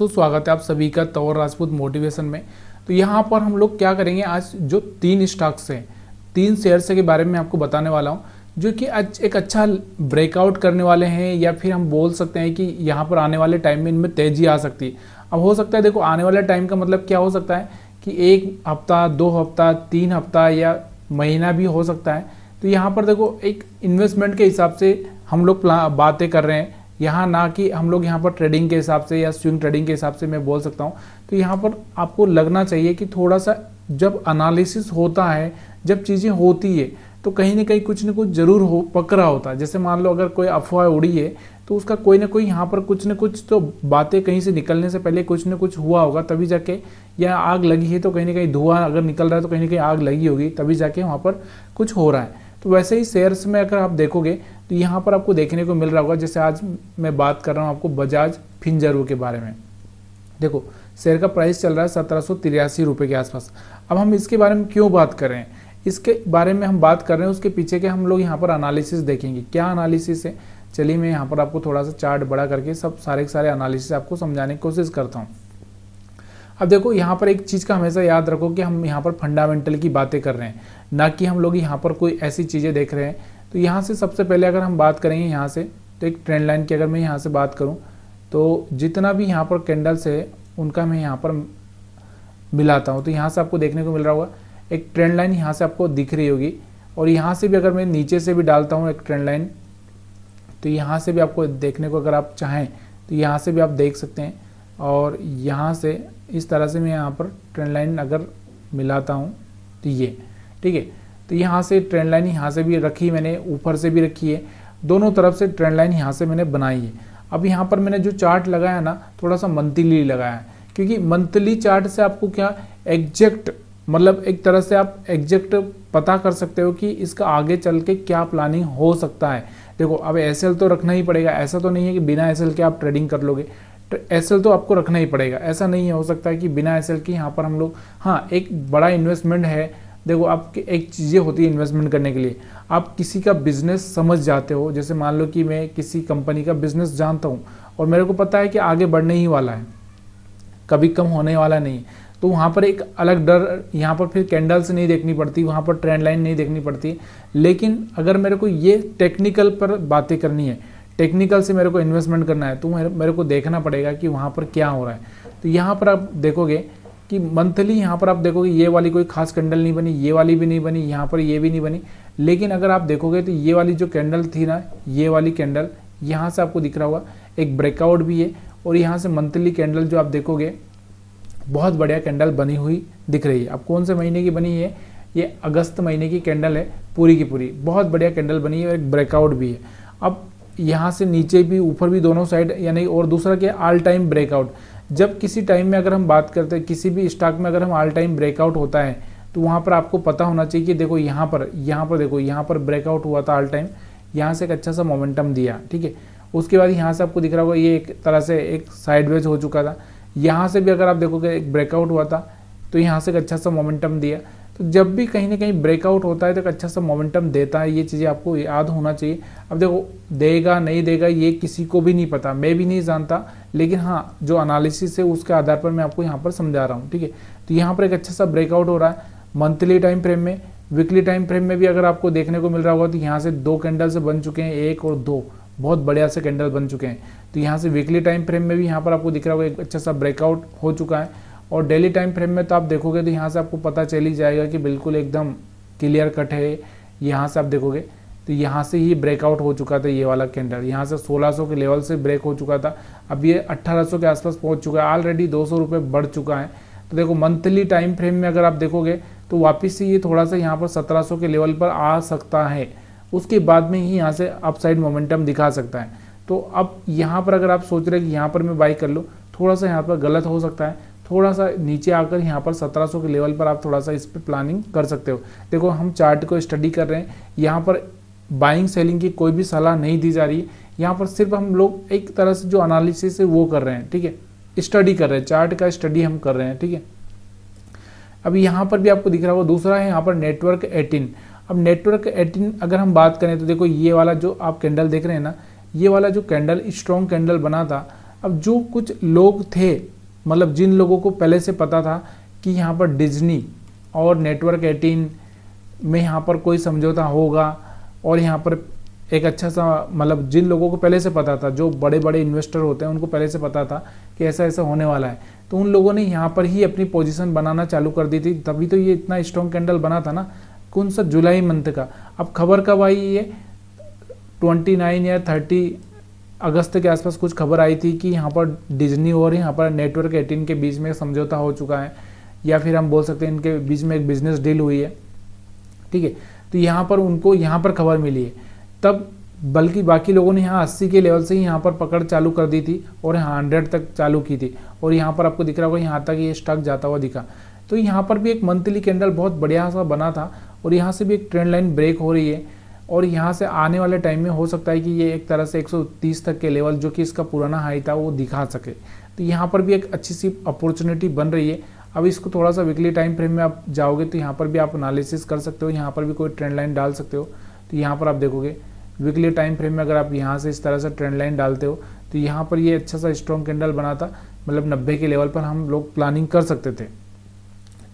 तो स्वागत है आप सभी का तौर राजपूत मोटिवेशन में। तो यहाँ पर हम लोग क्या करेंगे, आज जो 3 स्टॉक्स हैं, 3 शेयर्स के बारे में आपको बताने वाला हूँ जो कि आज एक अच्छा ब्रेकआउट करने वाले हैं, या फिर हम बोल सकते हैं कि यहाँ पर आने वाले टाइम में इनमें तेज़ी आ सकती है। अब हो सकता है, देखो आने वाले टाइम का मतलब क्या हो सकता है कि 1 हफ्ता, 2 हफ्ता, 3 हफ्ता या महीना भी हो सकता है। तो यहाँ पर देखो एक इन्वेस्टमेंट के हिसाब से हम लोग बातें कर रहे हैं यहाँ, ना कि हम लोग यहाँ पर ट्रेडिंग के हिसाब से या स्विंग ट्रेडिंग के हिसाब से मैं बोल सकता हूँ। तो यहाँ पर आपको लगना चाहिए कि थोड़ा सा जब एनालिसिस होता है, जब चीज़ें होती है तो कहीं ना कहीं कुछ न कुछ जरूर हो पकड़ा होता है। जैसे मान लो अगर कोई अफवाह उड़ी है तो उसका कोई ना कोई यहाँ पर कुछ न कुछ तो बातें कहीं से निकलने से पहले कुछ न कुछ हुआ होगा, तभी जाके, या आग लगी है तो कहीं ना कहीं धुआं अगर निकल रहा है तो कहीं ना कहीं आग लगी होगी, तभी जाके वहाँ पर कुछ हो रहा है। तो वैसे ही शेयर्स में अगर आप देखोगे तो यहाँ पर आपको देखने को मिल रहा होगा, जैसे आज मैं बात कर रहा हूँ आपको बजाज फिनजर्व के बारे में। देखो शेयर का प्राइस चल रहा है 1783 रुपये के आसपास। अब हम इसके बारे में क्यों बात कर रहे हैं, इसके बारे में हम बात कर रहे हैं उसके पीछे के हम लोग यहाँ पर एनालिसिस देखेंगे। क्या एनालिसिस है, चलिए मैं यहाँ पर आपको थोड़ा सा चार्ट बड़ा करके सब सारे एनालिसिस आपको समझाने की कोशिश करता हूँ। अब देखो यहाँ पर एक चीज़ का हमेशा याद रखो कि हम यहाँ पर फंडामेंटल की बातें कर रहे हैं, ना कि हम लोग यहाँ पर कोई ऐसी चीज़ें देख रहे हैं। तो यहाँ से सबसे पहले अगर हम बात करेंगे यहाँ से, तो एक ट्रेंड लाइन की अगर मैं यहाँ से बात करूँ तो जितना भी यहाँ पर कैंडल्स है उनका मैं यहाँ पर मिलाता हूँ। तो यहाँ से आपको देखने को मिल रहा होगा एक ट्रेंड लाइन यहाँ से आपको दिख रही होगी, और यहाँ से भी अगर मैं नीचे से भी डालता हूँ एक ट्रेंड लाइन, तो यहाँ से भी आपको देखने को अगर आप चाहें तो यहाँ से भी आप देख सकते हैं। और यहाँ से इस तरह से मैं यहाँ पर ट्रेंड लाइन अगर मिलाता हूँ तो ये ठीक है। तो यहाँ से ट्रेंड लाइन यहाँ से भी रखी मैंने, ऊपर से भी रखी है, दोनों तरफ से ट्रेंड लाइन यहाँ से मैंने बनाई है। अब यहाँ पर मैंने जो चार्ट लगाया ना, थोड़ा सा मंथली लगाया है, क्योंकि मंथली चार्ट से आपको क्या एग्जैक्ट, मतलब एक तरह से आप एग्जैक्ट पता कर सकते हो कि इसका आगे चल के क्या प्लानिंग हो सकता है। देखो अब एसएल तो रखना ही पड़ेगा, ऐसा तो नहीं है कि बिना एसएल के आप ट्रेडिंग कर लोगे, एसएल तो आपको रखना ही पड़ेगा। ऐसा नहीं हो सकता है कि बिना एसएल की यहाँ पर हम लोग, हाँ एक बड़ा इन्वेस्टमेंट है। देखो आपकी एक चीज़ें होती है इन्वेस्टमेंट करने के लिए, आप किसी का बिजनेस समझ जाते हो। जैसे मान लो कि मैं किसी कंपनी का बिजनेस जानता हूँ और मेरे को पता है कि आगे बढ़ने ही वाला है, कभी कम होने वाला नहीं, तो वहाँ पर एक अलग डर, यहाँ पर फिर कैंडल्स नहीं देखनी पड़ती, वहाँ पर ट्रेंड लाइन नहीं देखनी पड़ती। लेकिन अगर मेरे को ये टेक्निकल पर बातें करनी है, टेक्निकल से मेरे को इन्वेस्टमेंट करना है, तो मेरे को देखना पड़ेगा कि वहाँ पर क्या हो रहा है। तो यहाँ पर आप देखोगे कि मंथली यहाँ पर आप देखोगे ये वाली कोई खास कैंडल नहीं बनी, ये वाली भी नहीं बनी, यहाँ पर ये भी नहीं बनी। लेकिन अगर आप देखोगे तो ये वाली जो कैंडल थी ना, ये वाली कैंडल यहाँ से आपको दिख रहा होगा एक ब्रेकआउट भी है, और यहाँ से मंथली कैंडल जो आप देखोगे बहुत बढ़िया कैंडल बनी हुई दिख रही है। अब कौन से महीने की बनी है, ये अगस्त महीने की कैंडल है पूरी की पूरी, बहुत बढ़िया कैंडल बनी है और एक ब्रेकआउट भी है। अब यहाँ से नीचे भी ऊपर भी दोनों साइड, यानी और दूसरा क्या ऑल टाइम ब्रेकआउट। जब किसी टाइम में अगर हम बात करते हैं किसी भी स्टॉक में अगर हम ऑल टाइम ब्रेकआउट होता है तो वहाँ पर आपको पता होना चाहिए कि देखो यहाँ पर देखो यहाँ पर ब्रेकआउट हुआ था ऑल टाइम, यहाँ से एक अच्छा सा मोमेंटम दिया, ठीक है। उसके बाद यहाँ से आपको दिख रहा होगा ये एक तरह से एक साइडवेज हो चुका था, यहाँ से भी अगर आप देखोगे एक ब्रेकआउट हुआ था तो यहाँ से एक अच्छा सा मोमेंटम दिया। तो जब भी कहीं ना कहीं ब्रेकआउट होता है तो एक अच्छा सा मोमेंटम देता है, ये चीज़ें आपको याद होना चाहिए। अब देखो देगा नहीं देगा ये किसी को भी नहीं पता, मैं भी नहीं जानता, लेकिन हाँ जो एनालिसिस है उसके आधार पर मैं आपको यहाँ पर समझा रहा हूँ, ठीक है। तो यहाँ पर एक अच्छा सा ब्रेकआउट हो रहा है मंथली टाइम फ्रेम में। वीकली टाइम फ्रेम में भी अगर आपको देखने को मिल रहा होगा तो यहाँ से 2 कैंडल से बन चुके हैं, 1 और 2 बहुत बढ़िया से कैंडल बन चुके हैं। तो यहाँ से वीकली टाइम फ्रेम में भी यहाँ पर आपको दिख रहा होगा एक अच्छा सा ब्रेकआउट हो चुका है, और डेली टाइम फ्रेम में तो आप देखोगे तो यहाँ से आपको पता चल ही जाएगा कि बिल्कुल एकदम क्लियर कट है। यहाँ से आप देखोगे तो यहाँ से ही ब्रेकआउट हो चुका था, ये वाला कैंडल यहाँ से 1600 के लेवल से ब्रेक हो चुका था, अब ये 1800 के आसपास पहुँच चुका है, ऑलरेडी 200 रुपये बढ़ चुका है। तो देखो मंथली टाइम फ्रेम में अगर आप देखोगे तो वापस से ये थोड़ा सा यहाँ पर 1700 के लेवल पर आ सकता है, उसके बाद में ही यहाँ से अपसाइड मोमेंटम दिखा सकता है। तो अब यहाँ पर अगर आप सोच रहे हैं कि यहाँ पर मैं बाई कर लूँ, थोड़ा सा यहाँ पर गलत हो सकता है, थोड़ा सा नीचे आकर यहाँ पर 1700 के लेवल पर आप थोड़ा सा इस पर प्लानिंग कर सकते हो। देखो हम चार्ट को स्टडी कर रहे हैं, यहाँ पर बाइंग सेलिंग की कोई भी सलाह नहीं दी जा रही है, यहाँ पर सिर्फ हम लोग एक तरह से जो एनालिसिस है वो कर रहे हैं, ठीक है, स्टडी कर रहे हैं, चार्ट का स्टडी हम कर रहे हैं, ठीक है। अब यहाँ पर भी आपको दिख रहा होगा दूसरा है यहाँ पर नेटवर्क 18। अब नेटवर्क 18 अगर हम बात करें तो देखो ये वाला जो आप कैंडल देख रहे हैं ना, ये वाला जो कैंडल स्ट्रॉन्ग कैंडल बना था, अब जो कुछ लोग थे, मतलब जिन लोगों को पहले से पता था कि यहाँ पर डिज्नी और नेटवर्क 18 में यहाँ पर कोई समझौता होगा और यहाँ पर एक अच्छा सा, मतलब जिन लोगों को पहले से पता था, जो बड़े बड़े इन्वेस्टर होते हैं उनको पहले से पता था कि ऐसा ऐसा होने वाला है, तो उन लोगों ने यहाँ पर ही अपनी पोजीशन बनाना चालू कर दी थी। तभी तो ये इतना स्ट्रॉन्ग कैंडल बना था ना, कौन सा जुलाई मंथ का। अब खबर कब आई, ये 29 या 30 अगस्त के आसपास कुछ खबर आई थी कि यहाँ पर डिज्नी और यहाँ पर नेटवर्क 18 के बीच में समझौता हो चुका है, या फिर हम बोल सकते हैं इनके बीच में एक बिजनेस डील हुई है, ठीक है। तो यहाँ पर उनको यहाँ पर खबर मिली है, तब बल्कि बाकी लोगों ने यहाँ 80 के लेवल से ही यहाँ पर पकड़ चालू कर दी थी और यहाँ 100 तक चालू की थी, और यहाँ पर आपको दिख रहा होगा यहाँ तक ये स्टॉक जाता हुआ दिखा। तो यहाँ पर भी एक मंथली कैंडल बहुत बढ़िया सा बना था और यहाँ से भी एक ट्रेंड लाइन ब्रेक हो रही है, और यहाँ से आने वाले टाइम में हो सकता है कि ये एक तरह से 130 तक के लेवल जो कि इसका पुराना हाई था वो दिखा सके। तो यहाँ पर भी एक अच्छी सी अपॉर्चुनिटी बन रही है। अब इसको थोड़ा सा वीकली टाइम फ्रेम में आप जाओगे तो यहाँ पर भी आप एनालिसिस कर सकते हो, यहाँ पर भी कोई ट्रेंड लाइन डाल सकते हो। तो यहाँ पर आप देखोगे वीकली टाइम फ्रेम में अगर आप यहाँ से इस तरह से ट्रेंड लाइन डालते हो तो यहाँ पर ये अच्छा सा स्ट्रॉन्ग कैंडल बना था, मतलब 90 के लेवल पर हम लोग प्लानिंग कर सकते थे,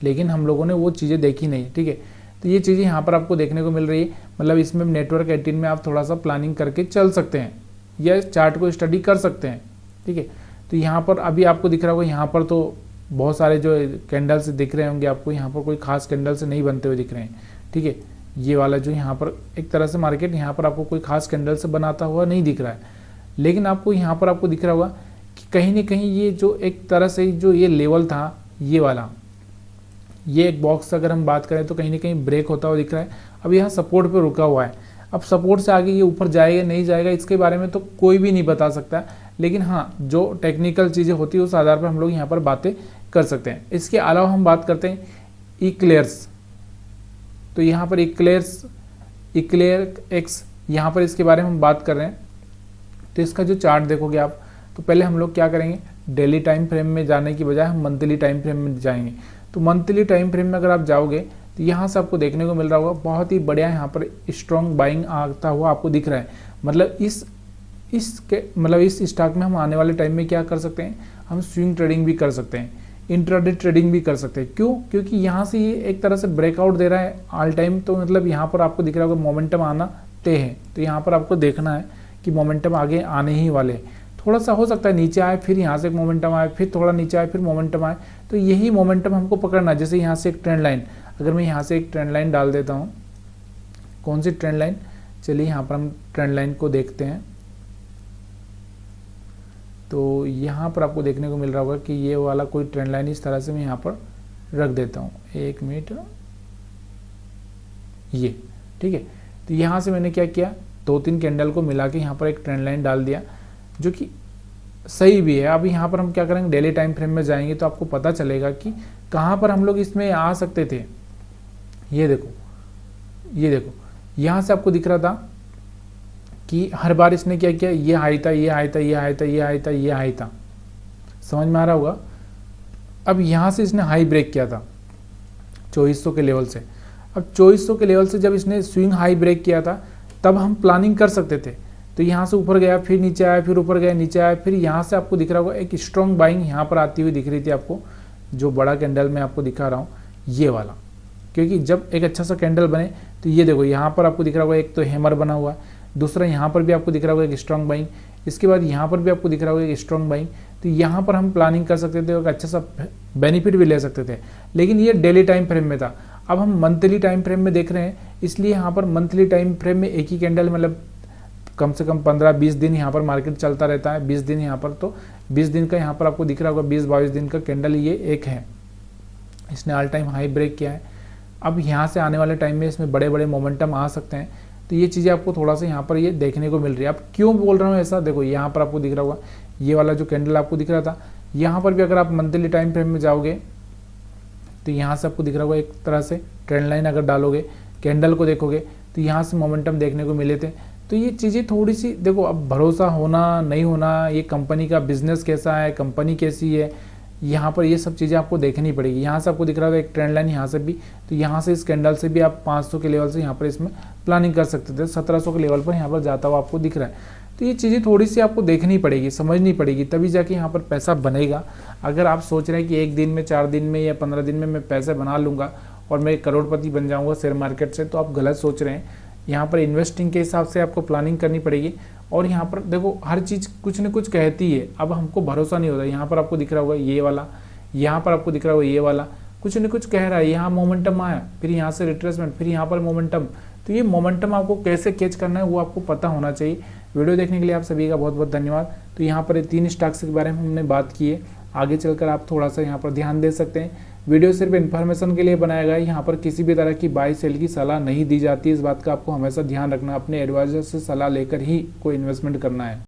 लेकिन हम लोगों ने वो चीज़ें देखी नहीं, ठीक है। तो ये चीज़ें यहाँ पर आपको देखने को मिल रही है, मतलब इसमें नेटवर्क 18 में आप थोड़ा सा प्लानिंग करके चल सकते हैं या चार्ट को स्टडी कर सकते हैं, ठीक है। तो यहाँ पर अभी आपको दिख रहा होगा, यहाँ पर तो बहुत सारे जो कैंडल्स दिख रहे होंगे आपको, यहाँ पर कोई खास कैंडल से नहीं बनते हुए दिख रहे हैं, ठीक है। ये वाला जो यहाँ पर एक तरह से मार्केट यहाँ पर आपको कोई खास कैंडल से बनाता हुआ नहीं दिख रहा है, लेकिन आपको यहाँ पर आपको दिख रहा होगा कि कहीं ना कहीं ये जो एक तरह से जो ये लेवल था, ये वाला, ये एक बॉक्स अगर हम बात करें तो कहीं ना कहीं ब्रेक होता हुआ दिख रहा है। अब यहाँ सपोर्ट पे रुका हुआ है, अब सपोर्ट से आगे ये ऊपर जाएगा नहीं जाएगा इसके बारे में तो कोई भी नहीं बता सकता, लेकिन हाँ जो टेक्निकल चीज़ें होती है उस आधार पर हम लोग यहाँ पर बातें कर सकते हैं। इसके अलावा हम बात करते हैं इक्लेयर्स, तो यहाँ पर इक्लेयर एक्स, यहाँ पर इसके बारे में हम बात कर रहे हैं। तो इसका जो चार्ट देखोगे आप, तो पहले हम लोग क्या करेंगे, डेली टाइम फ्रेम में जाने की बजाय हम मंथली टाइम फ्रेम में जाएंगे। तो मंथली टाइम फ्रेम में अगर आप जाओगे तो यहाँ से आपको देखने को मिल रहा होगा बहुत ही बढ़िया यहाँ पर स्ट्रॉन्ग बाइंग आता हुआ आपको दिख रहा है। मतलब इस स्टॉक में हम आने वाले टाइम में क्या कर सकते हैं, हम स्विंग ट्रेडिंग भी कर सकते हैं, इंट्राडे ट्रेडिंग भी कर सकते हैं। क्यों? क्योंकि यहाँ से ये एक तरह से ब्रेकआउट दे रहा है ऑल टाइम, तो मतलब यहाँ पर आपको दिख रहा होगा मोमेंटम आना तय है। तो यहाँ पर आपको देखना है कि मोमेंटम आगे आने ही वाले हैं। थोड़ा सा हो सकता है नीचे आए, फिर यहाँ से एक मोमेंटम आए, फिर थोड़ा नीचे आए, फिर मोमेंटम आए, तो यही मोमेंटम हमको पकड़ना है। जैसे यहाँ से एक ट्रेंड लाइन, अगर मैं यहाँ से एक ट्रेंड लाइन डाल देता हूँ, कौन सी ट्रेंड लाइन, चलिए यहाँ पर हम ट्रेंड लाइन को देखते हैं। तो यहाँ पर आपको देखने को मिल रहा होगा कि ये वाला कोई ट्रेंड लाइन इस तरह से मैं यहाँ पर रख देता हूँ, 1 मिनट, ये ठीक है। तो यहाँ से मैंने क्या किया, 2-3 कैंडल को मिला के यहाँ पर एक ट्रेंड लाइन डाल दिया जो कि सही भी है। अब यहाँ पर हम क्या करेंगे, डेली टाइम फ्रेम में जाएंगे तो आपको पता चलेगा कि कहाँ पर हम लोग इसमें आ सकते थे। ये देखो, ये देखो, यहाँ से आपको दिख रहा था कि हर बार इसने क्या किया, ये हाई था, ये हाई था, ये हाई था, ये हाई था, ये हाई था, समझ में आ रहा होगा। अब यहाँ से इसने हाई ब्रेक किया था 2400 के लेवल से। अब 2400 के लेवल से जब इसने स्विंग हाई ब्रेक किया था तब हम प्लानिंग कर सकते थे। तो यहाँ से ऊपर गया, फिर नीचे आया, फिर ऊपर गया, नीचे आया, फिर यहाँ से आपको दिख रहा होगा एक स्ट्रॉन्ग बाइंग यहाँ पर आती हुई दिख रही थी आपको, जो बड़ा कैंडल मैं आपको दिखा रहा हूँ, ये वाला। क्योंकि जब एक अच्छा सा कैंडल बने तो ये देखो यहाँ पर आपको दिख रहा होगा एक तो हैमर बना हुआ है, दूसरा यहाँ पर भी आपको दिख रहा होगा एक स्ट्रॉन्ग बाइंग, इसके बाद यहाँ पर भी आपको दिख रहा होगा एक स्ट्रॉन्ग बाइंग। तो यहाँ पर हम प्लानिंग कर सकते थे और अच्छा सा बेनिफिट भी ले सकते थे, लेकिन ये डेली टाइम फ्रेम में था। अब हम मंथली टाइम फ्रेम में देख रहे हैं, इसलिए यहाँ पर मंथली टाइम फ्रेम में एक ही कैंडल, मतलब कम से कम 15-20 दिन यहाँ पर मार्केट चलता रहता है। 20 दिन यहाँ पर, तो 20 दिन का यहाँ पर आपको दिख रहा होगा 20-22 दिन का कैंडल ये एक है, इसने ऑल टाइम हाई ब्रेक किया है। अब यहाँ से आने वाले टाइम में इसमें बड़े बड़े मोमेंटम आ सकते हैं। तो ये चीज़ें आपको थोड़ा सा यहाँ पर ये देखने को मिल रही है। अब क्यों बोल रहा हूँ ऐसा, देखो यहाँ पर आपको दिख रहा होगा ये वाला जो कैंडल आपको दिख रहा था, यहाँ पर भी अगर आप मंथली टाइम फ्रेम में जाओगे तो यहाँ से आपको दिख रहा होगा एक तरह से ट्रेंड लाइन अगर डालोगे, कैंडल को देखोगे तो यहाँ से मोमेंटम देखने को मिले थे। तो ये चीज़ें थोड़ी सी देखो, अब भरोसा होना नहीं होना, ये कंपनी का बिजनेस कैसा है, कंपनी कैसी है, यहाँ पर ये सब चीज़ें आपको देखनी पड़ेगी। यहाँ से आपको दिख रहा है एक ट्रेंड लाइन, यहाँ से भी, तो यहाँ से इस कैंडल से भी आप 500 के लेवल से यहाँ पर इसमें प्लानिंग कर सकते थे। 1700 के लेवल पर यहाँ पर जाता हुआ आपको दिख रहा है। तो ये चीज़ें थोड़ी सी आपको देखनी पड़ेगी, समझनी पड़ेगी, तभी जाके यहाँ पर पैसा बनेगा। अगर आप सोच रहे हैं कि 1 दिन में, 4 दिन में या 15 दिन में मैं पैसे बना लूँगा और मैं करोड़पति बन जाऊँगा शेयर मार्केट से, तो आप गलत सोच रहे हैं। यहाँ पर इन्वेस्टिंग के हिसाब से आपको प्लानिंग करनी पड़ेगी। और यहाँ पर देखो हर चीज़ कुछ न कुछ कहती है, अब हमको भरोसा नहीं होता। यहाँ पर आपको दिख रहा होगा ये वाला, यहाँ पर आपको दिख रहा होगा ये वाला, कुछ न कुछ कह रहा है। यहाँ मोमेंटम आया, फिर यहाँ से रिट्रेसमेंट, फिर यहाँ पर मोमेंटम। तो ये मोमेंटम आपको कैसे कैच करना है वो आपको पता होना चाहिए। वीडियो देखने के लिए आप सभी का बहुत बहुत धन्यवाद। तो यहाँ पर 3 स्टॉक्स के बारे में हमने बात की है, आगे चलकर आप थोड़ा सा यहाँ पर ध्यान दे सकते हैं। वीडियो सिर्फ इन्फॉर्मेशन के लिए बनाया गया है, यहाँ पर किसी भी तरह की बाय सेल की सलाह नहीं दी जाती है। इस बात का आपको हमेशा ध्यान रखना, अपने एडवाइजर से सलाह लेकर ही कोई इन्वेस्टमेंट करना है।